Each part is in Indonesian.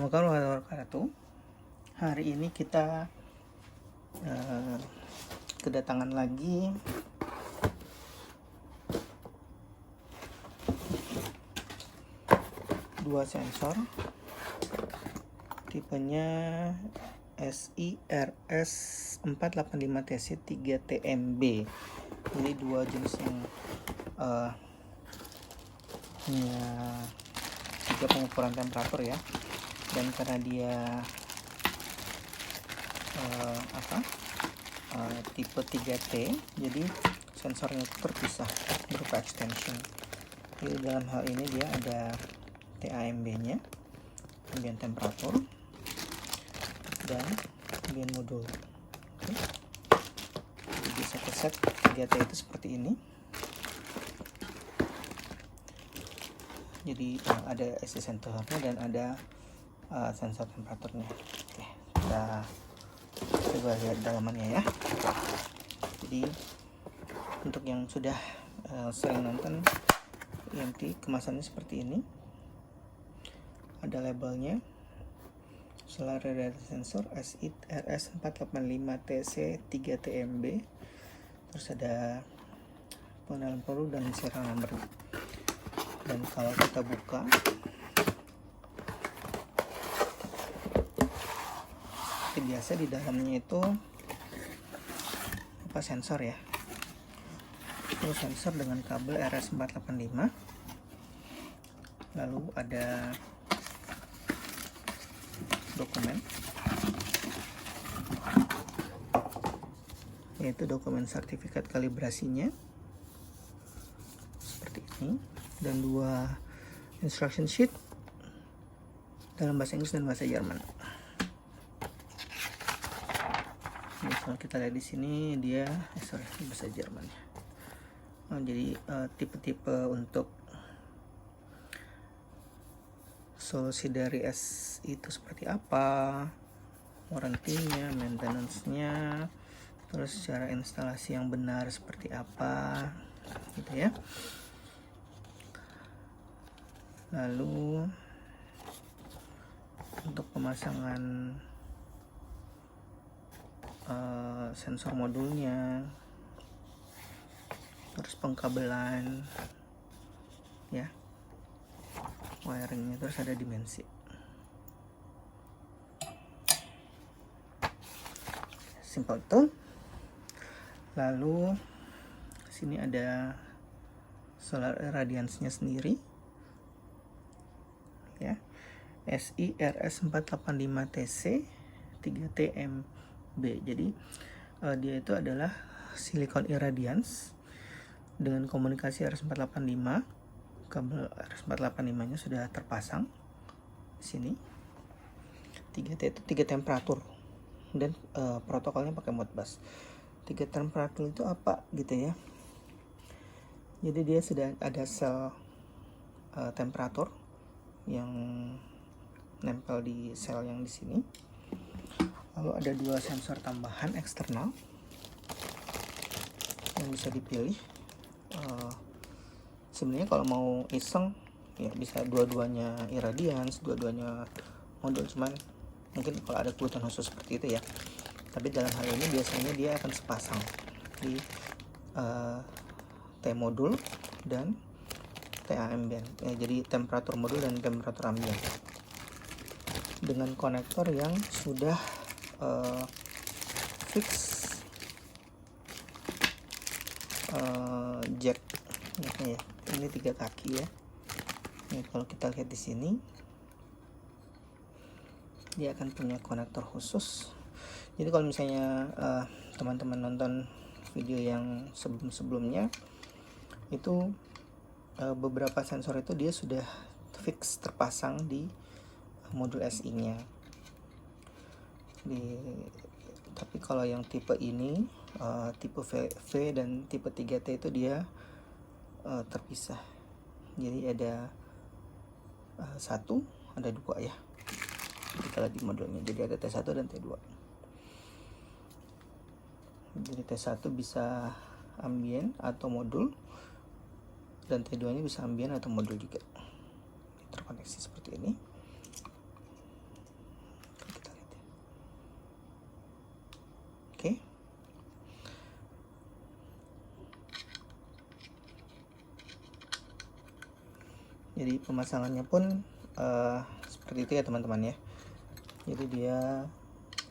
Assalamualaikum warahmatullahi wabarakatuh. Hari ini kita kedatangan lagi dua sensor tipenya SIRS 485TC 3TMB. Jadi dua jenis yang punya tiga pengukuran temperatur ya. Dan karena dia tipe 3T, jadi sensornya itu terpisah berupa extension. Jadi dalam hal ini dia ada TAMB nya, ambient temperatur, dan ambient modul. Oke. Jadi satu set 3T itu seperti ini. Jadi ada AC sensornya dan ada sensor temperaturnya. Oke, kita coba lihat dalamannya ya. Jadi untuk yang sudah sering nonton EMT, kemasannya seperti ini. Ada labelnya, solar radiation sensor SIRS 485TC 3TMB. Terus ada pengenalan produk dan serial number. Dan kalau kita buka, seperti biasa di dalamnya itu sensor ya. Itu sensor dengan kabel RS485. Lalu ada dokumen, yaitu dokumen sertifikat kalibrasinya seperti ini, dan dua instruction sheet dalam bahasa Inggris dan bahasa Jerman. Jadi kalau kita lihat di sini dia bahasa Jerman. Jadi tipe-tipe untuk solusi dari S itu seperti apa, warranty-nya, maintenance-nya, terus cara instalasi yang benar seperti apa, gitu ya. Lalu untuk pemasangan sensor modulnya, terus pengkabelan ya, wiringnya, terus ada dimensi. Simple itu. Lalu sini ada solar irradiance-nya sendiri ya, SIRS 485TC 3TMB. Jadi dia itu adalah silicon irradiance dengan komunikasi RS485. Kabel RS485 nya sudah terpasang di sini. 3T itu 3 temperatur, dan protokolnya pakai Modbus. 3 temperatur itu apa gitu ya. Jadi dia sudah ada sel temperatur yang nempel di sel yang di sini. Lalu ada dua sensor tambahan eksternal yang bisa dipilih. Sebenarnya kalau mau iseng ya bisa dua-duanya irradiance, dua-duanya modul, cuman mungkin kalau ada kebutuhan khusus seperti itu ya. Tapi dalam hal ini biasanya dia akan sepasang di T modul dan TA ambient. Jadi temperatur modul dan temperatur ambient dengan konektor yang sudah fix jack ya. Ini 3 kaki ya. Ini kalau kita lihat di sini dia akan punya konektor khusus. Jadi kalau misalnya teman-teman nonton video yang sebelum-sebelumnya itu beberapa sensor itu dia sudah fix terpasang di modul SI nya. Tapi kalau yang tipe ini tipe V dan tipe 3T itu dia terpisah. Jadi ada satu, ada dua ya. Kita lihat di modulnya. Jadi ada T1 dan T2. Jadi T1 bisa ambient atau modul, dan T2 nya bisa ambient atau modul juga. Terkoneksi seperti ini. Oke. Jadi pemasangannya pun seperti itu ya teman-teman ya. Jadi dia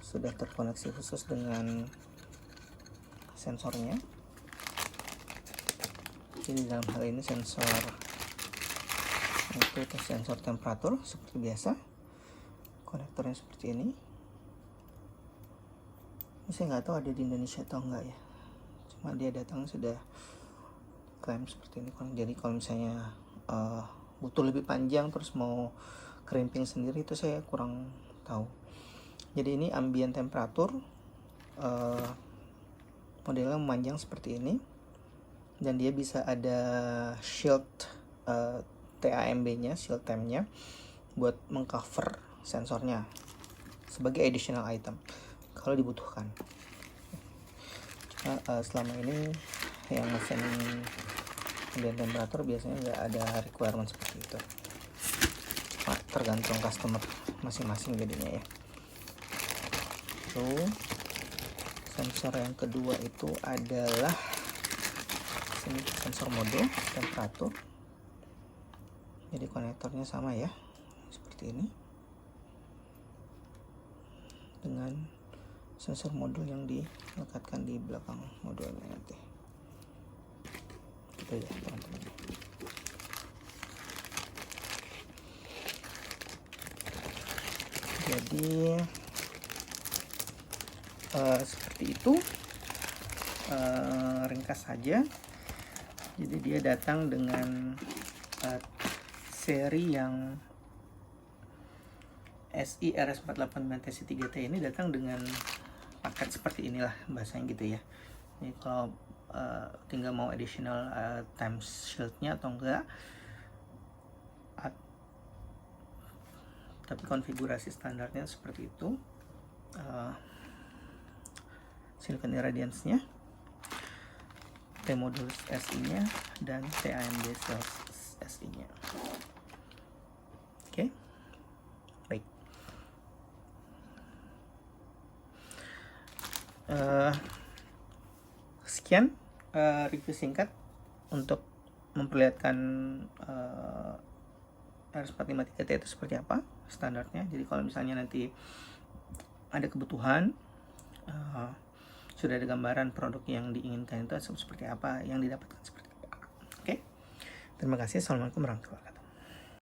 sudah terkoneksi khusus dengan sensornya. Jadi dalam hal ini sensor itu sensor temperatur seperti biasa. Konektornya seperti ini. Ini saya nggak tahu ada di Indonesia atau enggak ya. Cuma dia datang sudah klaim seperti ini. Jadi kalau misalnya butuh lebih panjang terus mau crimping sendiri itu saya kurang tahu. Jadi ini ambient temperatur, modelnya memanjang seperti ini, dan dia bisa ada shield TAMB-nya, shield TAM-nya buat mengcover sensornya sebagai additional item kalau dibutuhkan. Selama ini yang mesin ambient temperatur biasanya nggak ada requirement seperti itu. Tergantung customer masing-masing jadinya ya. Lalu sensor yang kedua itu adalah sensor mode temperatur. Jadi konektornya sama ya, seperti ini, dengan sensor modul yang dilekatkan di belakang modulnya nanti. Gitu ya teman-teman. Jadi seperti itu, ringkas saja. Jadi dia datang dengan seri yang SI RS485TC3T ini datang dengan paket seperti inilah bahasanya gitu ya. Jadi kalau tinggal mau additional time shieldnya atau enggak, tapi konfigurasi standarnya seperti itu. Silicon irradiance-nya, T-modulus SI-nya, dan TAMB cells SI-nya. Oke, baik. Sekian review singkat untuk memperlihatkan RS453T itu seperti apa standarnya. Jadi kalau misalnya nanti ada kebutuhan, sudah ada gambaran produk yang diinginkan itu seperti apa, yang didapatkan seperti apa. Oke, terima kasih. Assalamualaikum warahmatullahi wabarakatuh.